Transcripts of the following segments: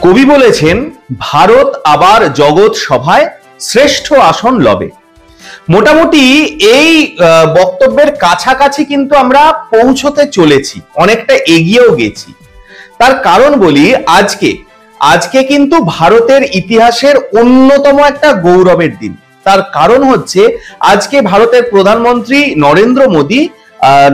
কবি বলেছেন, ভারত আবার জগৎ সভায় শ্রেষ্ঠ আসন লবে। মোটামুটি এই বক্তব্যের কাছাকাছি কিন্তু আমরা পৌঁছতে চলেছি, অনেকটা এগিয়েও গেছি। তার কারণ বলি, আজকে কিন্তু ভারতের ইতিহাসের অন্যতম একটা গৌরবের দিন। তার কারণ হচ্ছে, আজকে ভারতের প্রধানমন্ত্রী নরেন্দ্র মোদী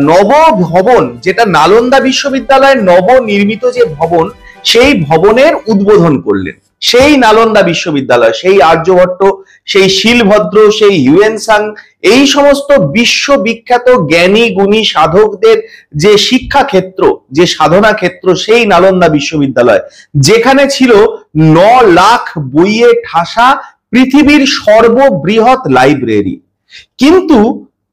নবভবন, যেটা নালন্দা বিশ্ববিদ্যালয়ের নবনির্মিত যে ভবন, সেই ভবনের উদ্বোধন করলেন। সেই নালন্দা বিশ্ববিদ্যালয়, সেই আর্যভট্ট, সেই শিলভদ্র, সেই হিউয়েন-সাং, এই সমস্ত বিশ্ববিখ্যাত জ্ঞানী গুণী সাধকদের যে শিক্ষা ক্ষেত্র, যে সাধনা ক্ষেত্র, সেই নালন্দা বিশ্ববিদ্যালয়, যেখানে ছিল 9 লাখ বইয়ে ঠাসা পৃথিবীর সর্ববৃহৎ লাইব্রেরি। কিন্তু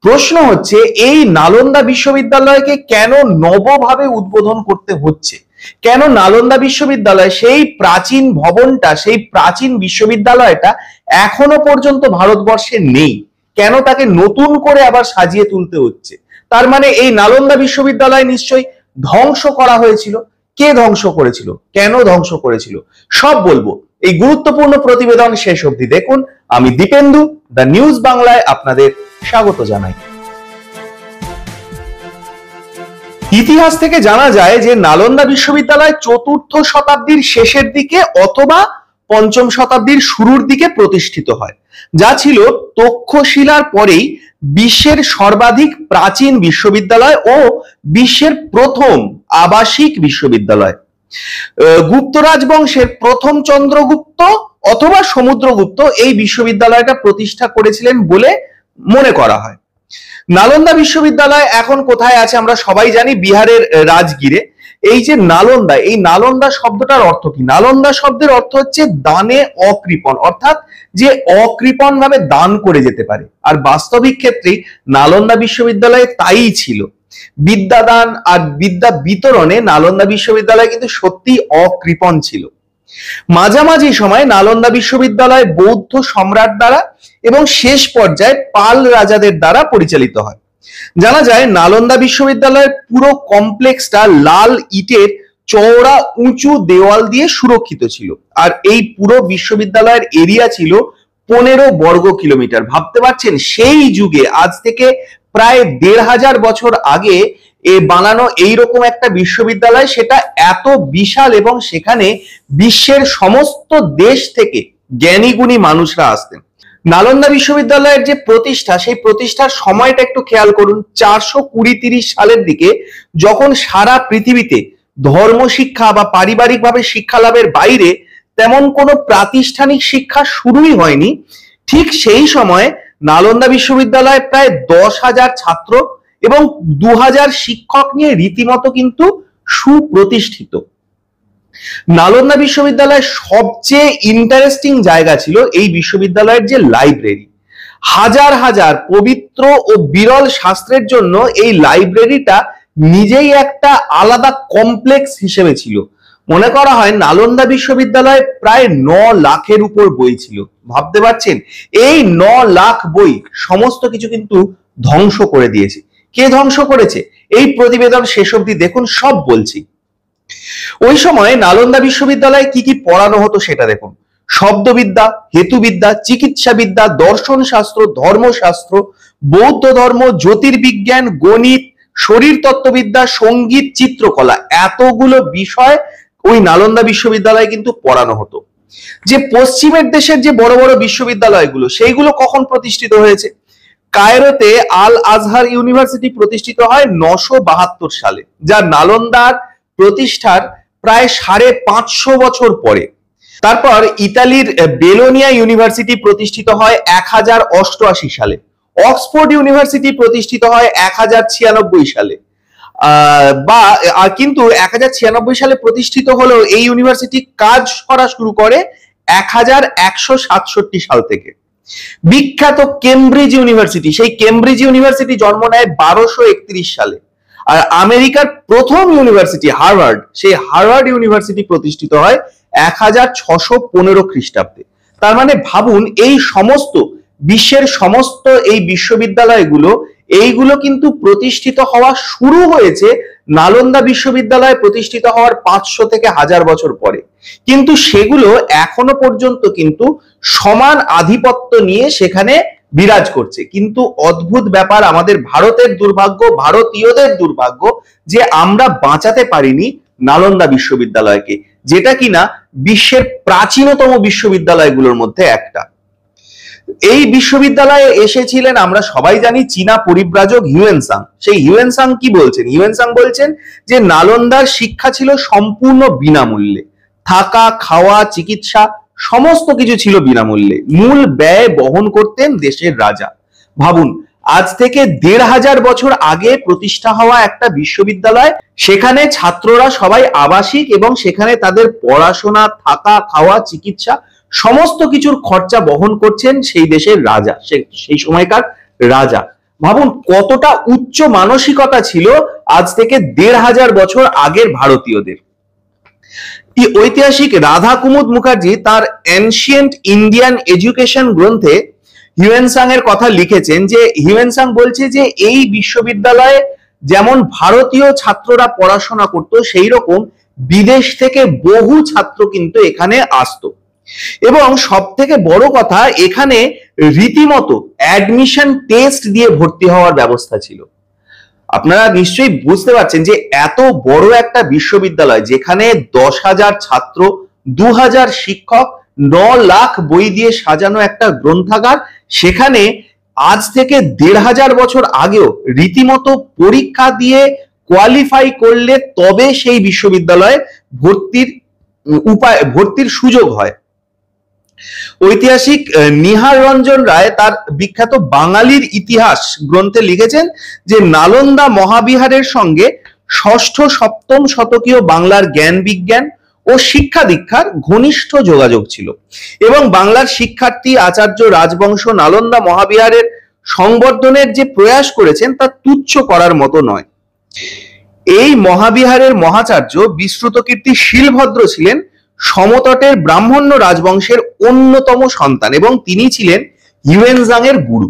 প্রশ্ন হচ্ছে, এই নালন্দা বিশ্ববিদ্যালয়কে কেন নবভাবে উদ্বোধন করতে হচ্ছে? কেন নালন্দা বিশ্ববিদ্যালয়, সেই প্রাচীন ভবনটা, সেই প্রাচীন বিশ্ববিদ্যালয়টা এখনো পর্যন্ত ভারতবর্ষে নেই? কেন তাকে নতুন করে আবার সাজিয়ে তুলতে হচ্ছে? তার মানে এই নালন্দা বিশ্ববিদ্যালয় নিশ্চয়ই ধ্বংস করা হয়েছিল। কে ধ্বংস করেছিল? কেন ধ্বংস করেছিল? সব বলবো এই গুরুত্বপূর্ণ প্রতিবেদন শেষ অবধি দেখুন। আমি দীপেন্দু, দ্য নিউজ বাংলায় আপনাদের স্বাগত জানাই। ইতিহাস থেকে জানা যায় যে নালন্দা বিশ্ববিদ্যালয় 4র্থ শতাব্দীর শেষের দিকে অথবা 5ম শতাব্দীর শুরুর দিকে প্রতিষ্ঠিত হয়, যা ছিল তক্ষশিলার পরেই বিশ্বের সর্বাধিক প্রাচীন বিশ্ববিদ্যালয় ও বিশ্বের প্রথম আবাসিক বিশ্ববিদ্যালয়। গুপ্ত রাজবংশের প্রথম চন্দ্রগুপ্ত অথবা সমুদ্রগুপ্ত এই বিশ্ববিদ্যালয়টা প্রতিষ্ঠা করেছিলেন বলে মনে করা হয়। নালন্দা বিশ্ববিদ্যালয় এখন কোথায় আছে আমরা সবাই জানি, বিহারের রাজগীরে। এই যে নালন্দা, এই নালন্দা শব্দটার অর্থ কি? নালন্দা শব্দের অর্থ হচ্ছে দানে অকৃপণ, অর্থাৎ যে অকৃপণ ভাবে দান করে যেতে পারে। আর বাস্তবিক ক্ষেত্রে নালন্দা বিশ্ববিদ্যালয়ে তাই ছিল। বিদ্যাদান আর বিদ্যা বিতরণে নালন্দা বিশ্ববিদ্যালয় কিন্তু সত্যি অকৃপণ ছিল। মাঝামাঝি সময় নালন্দা বিশ্ববিদ্যালয় বৌদ্ধ সম্রাট দ্বারা এবং শেষ পর্যায়ে পাল রাজাদের দ্বারা পরিচালিত হয়। জানা যায় নালন্দা বিশ্ববিদ্যালয়ের পুরো কমপ্লেক্সটা লাল ইটের চওড়া উঁচু দেওয়াল দিয়ে সুরক্ষিত ছিল। আর এই পুরো বিশ্ববিদ্যালয়ের এরিয়া ছিল 15 বর্গ কিলোমিটার। ভাবতে পারছেন, সেই যুগে, আজ থেকে প্রায় 1500 বছর আগে বানানো এইরকম একটা বিশ্ববিদ্যালয়, সেটা এত বিশাল, এবং সেখানে বিশ্বের সমস্ত দেশ থেকে জ্ঞানী গুণী মানুষরা আসতেন। নালন্দা বিশ্ববিদ্যালয়ের যে প্রতিষ্ঠা, সেই প্রতিষ্ঠার সময়টা একটু খেয়াল করুন। 420-30 সালের দিকে, যখন সারা পৃথিবীতে ধর্ম শিক্ষা বা পারিবারিকভাবে শিক্ষা লাভের বাইরে তেমন কোনো প্রাতিষ্ঠানিক শিক্ষা শুরুই হয়নি, ঠিক সেই সময় নালন্দা বিশ্ববিদ্যালয় প্রায় 10,000 ছাত্র এবং 2000 শিক্ষক নিয়ে রীতিমতো কিন্তু সুপ্রতিষ্ঠিত। নালন্দা বিশ্ববিদ্যালয়ের সবচেয়ে ইন্টারেস্টিং জায়গা ছিল এই বিশ্ববিদ্যালয়ের যে লাইব্রেরি। হাজার হাজার পবিত্র ও বিরল শাস্ত্রের জন্য এই লাইব্রেরিটা নিজেই একটা আলাদা কমপ্লেক্স হিসেবে ছিল। মনে করা হয় নালন্দা বিশ্ববিদ্যালয়ে প্রায় 9 লাখের উপর বই ছিল। ভাবতে পারছেন, এই 9 লাখ বই সমস্ত কিছু কিন্তু ধ্বংস করে দিয়েছে। কে ধ্বংস করেছে? এই প্রতিবেদন শেষ অবধি দেখুন, সব বলছি। ওই সময় নালন্দা বিশ্ববিদ্যালয়ে কি কি পড়ানো হতো সেটা দেখুন। শব্দবিদ্যা, হেতুবিদ্যা, চিকিৎসাবিদ্যা, দর্শন শাস্ত্র, ধর্মশাস্ত্র, বৌদ্ধ ধর্ম, জ্যোতির্বিজ্ঞান, গণিত, শরীর তত্ত্ববিদ্যা, সঙ্গীত, চিত্রকলা, এতগুলো বিষয় ওই নালন্দা বিশ্ববিদ্যালয়ে কিন্তু পড়ানো হতো। যে পশ্চিমের দেশের যে বড় বড় বিশ্ববিদ্যালয়গুলো, সেইগুলো কখন প্রতিষ্ঠিত হয়েছে? কায়রোতে আল আজহার ইউনিভার্সিটি প্রতিষ্ঠিত হয় 972 সালে, যা নালন্দার প্রতিষ্ঠার প্রায় 550 বছর পরে। তারপর ইতালির বেলোনিয়া ইউনিভার্সিটি প্রতিষ্ঠিত হয় 1088 সালে। অক্সফোর্ড ইউনিভার্সিটি প্রতিষ্ঠিত হয় 1096 সালে। কিন্তু 1096 সালে প্রতিষ্ঠিত হলেও এই ইউনিভার্সিটি কাজ করা শুরু করে 1167 সাল থেকে। বিখ্যাত কেমব্রিজ ইউনিভার্সিটি, সেই কেমব্রিজ ইউনিভার্সিটি জন্ম নেয় 1231 সালে। আর আমেরিকার প্রথম ইউনিভার্সিটি হার্ভার্ড, সেই হার্ভার্ড ইউনিভার্সিটি প্রতিষ্ঠিত হয় 1615 খ্রিস্টাব্দে। তার মানে ভাবুন, এই সমস্ত বিশ্বের সমস্ত এই বিশ্ববিদ্যালয়গুলো, এইগুলো কিন্তু প্রতিষ্ঠিত হওয়া শুরু হয়েছে নালন্দা বিশ্ববিদ্যালয় প্রতিষ্ঠিত হওয়ার 500 থেকে 1000 বছর পরে, কিন্তু সেগুলো এখনো পর্যন্ত কিন্তু সমান আধিপত্য নিয়ে সেখানে বিরাজ করছে। কিন্তু অদ্ভুত ব্যাপার, আমাদের ভারতের দুর্ভাগ্য, ভারতীয়দের দুর্ভাগ্য যে আমরা বাঁচাতে পারিনি নালন্দা বিশ্ববিদ্যালয়কে, যেটা কিনা বিশ্বের প্রাচীনতম বিশ্ববিদ্যালয়গুলোর মধ্যে একটা। এই বিশ্ববিদ্যালয়ে এসেছিলেন আমরা সবাই জানি চীনা পরিব্রাজক হিউয়েনসাং। সেই হিউয়েনসাং কি বলছেন? হিউয়েনসাং বলছেন যে নালন্দার শিক্ষা ছিল সম্পূর্ণ বিনামূল্যে, থাকা, খাওয়া, চিকিৎসা সমস্ত কিছু ছিল বিনামূল্যে, মূল ব্যয় বহন করতেন দেশের রাজা। ভাবুন, আজ থেকে 1500 বছর আগে প্রতিষ্ঠা হওয়া একটা বিশ্ববিদ্যালয়, সেখানে ছাত্ররা সবাই আবাসিক এবং সেখানে তাদের পড়াশোনা, থাকা, খাওয়া, চিকিৎসা সমস্ত কিছুর খরচা বহন করছেন সেই দেশের রাজা, সেই সময়কার রাজা। ভাবুন কতটা উচ্চ মানসিকতা ছিল আজ থেকে 1500 বছর আগের ভারতীয়দের। ঐতিহাসিক রাধা কুমুদ মুখার্জি তার এনশিয়েন্ট ইন্ডিয়ান এডুকেশন গ্রন্থে হিউয়েনসাং এর কথা লিখেছেন, যে হিউয়েনসাং বলছে যে এই বিশ্ববিদ্যালয়ে যেমন ভারতীয় ছাত্ররা পড়াশোনা করত, সেই রকম বিদেশ থেকে বহু ছাত্র কিন্তু এখানে আসতো। এবং সব থেকে বড় কথা, এখানে রীতিমতো অ্যাডমিশন টেস্ট দিয়ে ভর্তি হওয়ার ব্যবস্থা ছিল। আপনারা নিশ্চয়ই বুঝতে পারছেন যে এত বড় একটা বিশ্ববিদ্যালয়, যেখানে 10,000 ছাত্র, 2000 শিক্ষক, 9 লাখ বই দিয়ে সাজানো একটা গ্রন্থাগার, সেখানে আজ থেকে 1500 বছর আগেও রীতিমতো পরীক্ষা দিয়ে কোয়ালিফাই করলে তবে সেই বিশ্ববিদ্যালয়ে ভর্তির সুযোগ হয়। ঐতিহাসিক নিহার রঞ্জন রায় তার বিখ্যাত বাঙালির ইতিহাস গ্রন্থে লিখেছেন যে নালন্দা মহাবিহারের সঙ্গে 6ষ্ঠ 7ম শতকীয় বাংলার জ্ঞান বিজ্ঞান ও শিক্ষা দীক্ষার ঘনিষ্ঠ যোগাযোগ ছিল, এবং বাংলার শিক্ষার্থী আচার্য রাজবংশ নালন্দা মহাবিহারের সংবর্ধনের যে প্রয়াস করেছেন তা তুচ্ছ করার মতো নয়। এই মহাবিহারের মহাচার্য বিশ্রুতকীর্তি শীলভদ্র ছিলেন সমতটের ব্রাহ্মণ্য রাজবংশের অন্যতম সন্তান, এবং তিনি ছিলেন হিউয়েনসাং এর গুরু।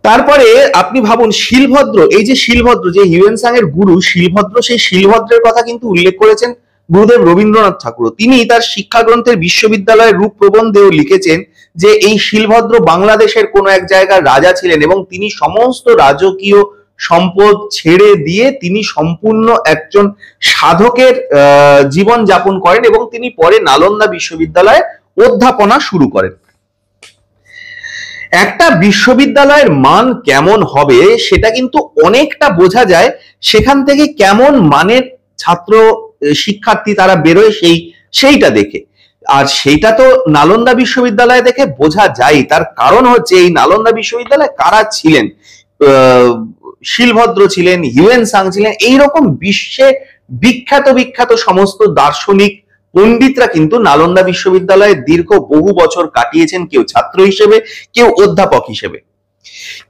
তারপরে আপনি ভাবুন শীলভদ্র, এই যে শীলভদ্র যে হিউয়েনসাং এর গুরু শীলভদ্র, সেই শীলভদ্রের কথা কিন্তু উল্লেখ করেছেন গুরুদেব রবীন্দ্রনাথ ঠাকুর। তিনি তার শিক্ষা গ্রন্থের বিশ্ববিদ্যালয়ের রূপ প্রবন্ধেও লিখেছেন যে এই শীলভদ্র বাংলাদেশের কোন এক জায়গার রাজা ছিলেন, এবং তিনি সমস্ত রাজকীয় সম্পদ ছেড়ে দিয়ে তিনি সম্পূর্ণ একজন সাধকের জীবন যাপন করেন, এবং তিনি পরে নালন্দা বিশ্ববিদ্যালয়ে অধ্যাপনা শুরু করেন। একটা বিশ্ববিদ্যালয়ের মান কেমন হবে সেটা কিন্তু অনেকটা বোঝা যায় সেখান থেকে কেমন মানের ছাত্র শিক্ষার্থী তারা বেরোয় সেইটা দেখে। আর সেইটা তো নালন্দা বিশ্ববিদ্যালয় দেখে বোঝা যায়। তার কারণ হচ্ছে এই নালন্দা বিশ্ববিদ্যালয়ে কারা ছিলেন, শীলভদ্র ছিলেন, হিউয়েনসাং ছিলেন, এইরকম বিশ্বে বিখ্যাত সমস্ত দার্শনিক পণ্ডিতরা কিন্তু নালন্দা বিশ্ববিদ্যালয়ে দীর্ঘ বহু বছর কাটিয়েছেন, কেউ ছাত্র হিসেবে, কেউ অধ্যাপক হিসেবে।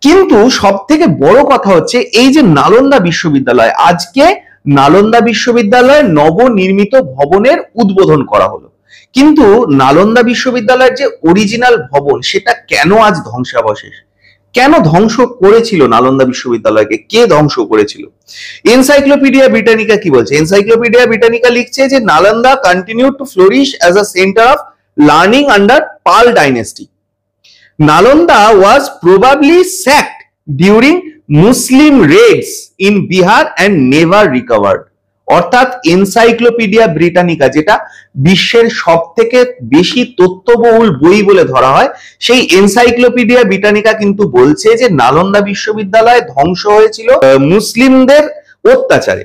কিন্তু সব থেকে বড় কথা হচ্ছে এই যে নালন্দা বিশ্ববিদ্যালয়, আজকে নালন্দা বিশ্ববিদ্যালয়ে নবনির্মিত ভবনের উদ্বোধন করা হলো, কিন্তু নালন্দা বিশ্ববিদ্যালয়ের যে অরিজিনাল ভবন সেটা কেন আজ ধ্বংসাবশেষ? কেন ধ্বংস করেছিল নালন্দা বিশ্ববিদ্যালয়কে? কে ধ্বংস করেছিল? এনসাইক্লোপিডিয়া ব্রিটানিকা কি বলছে? এনসাইক্লোপিডিয়া ব্রিটানিকা লিখছে যে Nalanda continued to flourish as a centre of learning under Pala dynasty. Nalanda was probably sacked during Muslim raids in Bihar and never recovered. অর্থাৎ এনসাইক্লোপিডিয়া ব্রিটানিকা, যেটা বিশ্বের সব থেকে বেশি তথ্যবহুল বই বলে ধরা হয়, সেই এনসাইক্লোপিডিয়া ব্রিটানিকা কিন্তু বলছে যে নালন্দা বিশ্ববিদ্যালয় ধ্বংস হয়েছিল মুসলিমদের অত্যাচারে।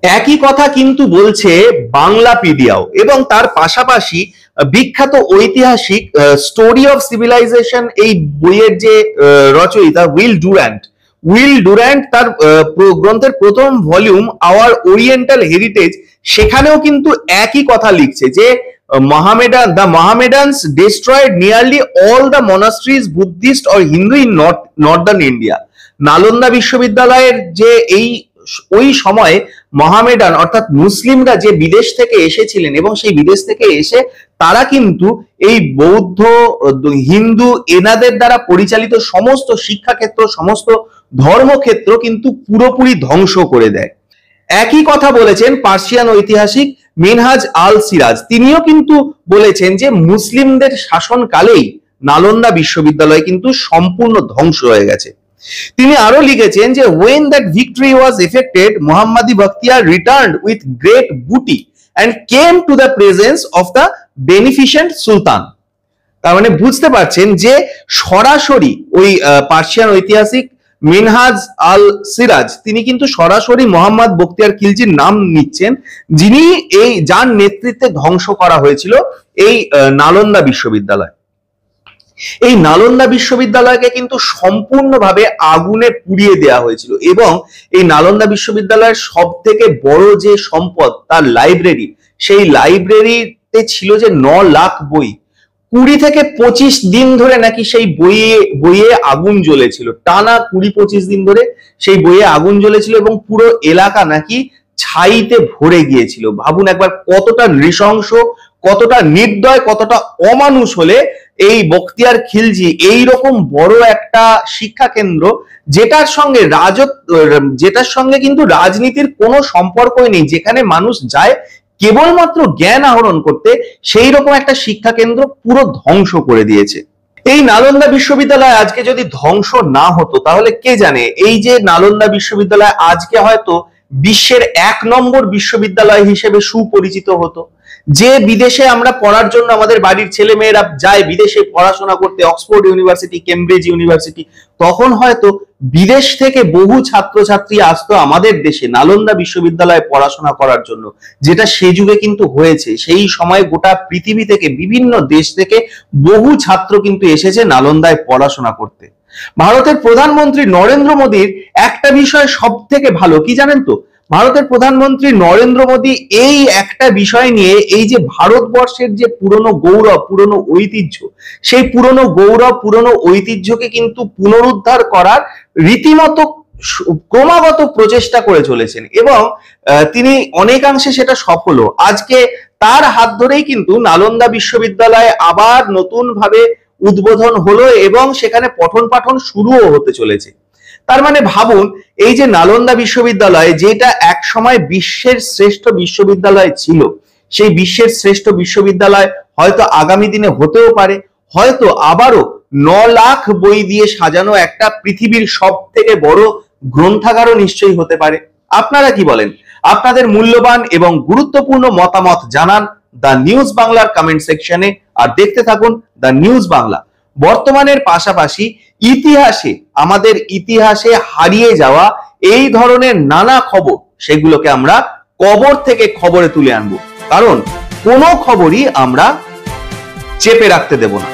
একই কথা কিন্তু বলছে বাংলাপিডিয়াও, এবং তার পাশাপাশি বিখ্যাত ঐতিহাসিক স্টোরি অফ সিভিলাইজেশন এই বইয়ের যে রচয়িতা উইল ডুর্যান্ট তার গ্রন্থের প্রথম ভলিউম আওয়ার ওরিয়েন্টাল হেরিটেজ, সেখানেও কিন্তু একই কথা লিখছে যে the Mohammedans destroyed nearly all the monasteries, Buddhist or Hindu in northern India. Nalanda বিশ্ববিদ্যালয়ের যে ওই সময় মহামেডান অর্থাৎ মুসলিমরা যে বিদেশ থেকে এসেছিলেন এবং সেই বিদেশ থেকে এসে তারা কিন্তু এই বৌদ্ধ, হিন্দু এনাদের দ্বারা পরিচালিত সমস্ত শিক্ষাক্ষেত্র, সমস্ত ধর্মক্ষেত্র কিন্তু পুরোপুরি ধ্বংস করে দেয়। একই কথা বলেছেন পার্সিয়ান ঐতিহাসিক মিনহাজ আল সিরাজ। তিনিও কিন্তু বলেছেন যে মুসলিমদের শাসনকালেই নালন্দা বিশ্ববিদ্যালয় কিন্তু সম্পূর্ণ ধ্বংস হয়ে গেছে। তিনি আরো লিখেছেন যে when that victory was effected, Muhammadi Bakhtiyar returned with great booty and came to the presence of the beneficent sultan। তার মানে বুঝতে পারছেন যে সরাসরি ওই পার্সিয়ান ঐতিহাসিক মিনহাজ আল সিরাজ তিনি কিন্তু সরাসরি মোহাম্মদ বখতিয়ার খিলজির নাম নিচ্ছেন, যিনি এই যার নেতৃত্বে ধ্বংস করা হয়েছিল এই নালন্দা বিশ্ববিদ্যালয়। এই নালন্দা বিশ্ববিদ্যালয়কে কিন্তু সম্পূর্ণভাবে আগুনে পুড়িয়ে দেওয়া হয়েছিল এবং এই নালন্দা বিশ্ববিদ্যালয়ের সব থেকে বড় যে সম্পদ তার লাইব্রেরি, সেই লাইব্রেরিতে ছিল যে 9 লাখ বই। 20 থেকে 25 দিন ধরে নাকি সেই বইয়ে আগুন জ্বলেছিল, টানা 20-25 দিন ধরে সেই বইয়ে আগুন জ্বলেছিল এবং পুরো এলাকা নাকি ছাইতে ভরে গিয়েছিল। ভাবুন একবার কতটা নৃশংস, কতটা নির্দয়, কতটা অমানুষ হলে এই বখতিয়ার খিলজি এইরকম বড় একটা শিক্ষা কেন্দ্র যেটার সঙ্গে কিন্তু রাজনীতির কোনো সম্পর্কই নেই, যেখানে মানুষ যায় কেবলমাত্র জ্ঞান আহরণ করতে, সেই রকম একটা শিক্ষা কেন্দ্র পুরো ধ্বংস করে দিয়েছে। এই নালন্দা বিশ্ববিদ্যালয় আজকে যদি ধ্বংস না হতো তাহলে কে জানে এই যে নালন্দা বিশ্ববিদ্যালয় আজকে হয়তো বিশ্বের 1 নম্বর বিশ্ববিদ্যালয় হিসেবে সুপরিচিত হতো। যে বিদেশে আমরা পড়ার জন্য আমাদের বাড়ির ছেলে মেয়েরা যায় বিদেশে পড়াশোনা করতে, অক্সফোর্ড ইউনিভার্সিটি, কেমব্রিজ ইউনিভার্সিটি, তখন হয়তো বিদেশ থেকে বহু ছাত্রছাত্রী আসতো আমাদের দেশে নালন্দা বিশ্ববিদ্যালয়ে পড়াশোনা করার জন্য, যেটা সে যুগে কিন্তু হয়েছে। সেই সময় গোটা পৃথিবী থেকে, বিভিন্ন দেশ থেকে বহু ছাত্র কিন্তু এসেছে নালন্দায় পড়াশোনা করতে। ভারতের প্রধানমন্ত্রী নরেন্দ্র মোদীর একটা বিষয় সব থেকে ভালো কি জানেন তো? ভারতের প্রধানমন্ত্রী নরেন্দ্র মোদী এই একটা বিষয় নিয়ে, এই যে ভারতবর্ষের যে পুরনো গৌরব, পুরনো ঐতিহ্য, সেই পুরনো গৌরব, পুরনো ঐতিহ্যকে কিন্তু পুনরুদ্ধার করার রীতিমতো ক্রমাগত প্রচেষ্টা করে চলেছেন এবং তিনি অনেকাংশে সেটা সফল। আজকে তার হাত ধরেই কিন্তু নালন্দা বিশ্ববিদ্যালয় আবার নতুন ভাবে উদ্বোধন হলো এবং সেখানে পঠন পাঠন শুরুও হতে চলেছে। তার মানে ভাবুন, এই যে নালন্দা বিশ্ববিদ্যালয়, যেটা এক সময় বিশ্বের শ্রেষ্ঠ বিশ্ববিদ্যালয় ছিল, সেই বিশ্বের শ্রেষ্ঠ বিশ্ববিদ্যালয় হয়তো আগামী দিনে হতেও পারে, হয়তো আবারও 9 লাখ বই দিয়ে সাজানো একটা পৃথিবীর সব থেকে বড় গ্রন্থাগারও নিশ্চয়ই হতে পারে। আপনারা কি বলেন? আপনাদের মূল্যবান এবং গুরুত্বপূর্ণ মতামত জানান দ্য নিউজ বাংলার কমেন্ট সেকশনে, আর দেখতে থাকুন দ্য নিউজ বাংলা। বর্তমানের পাশাপাশি ইতিহাসে, আমাদের ইতিহাসে হারিয়ে যাওয়া এই ধরনের নানা খবর, সেগুলোকে আমরা কবর থেকে খবরে তুলে আনবো, কারণ কোনো খবরই আমরা চেপে রাখতে দেব না।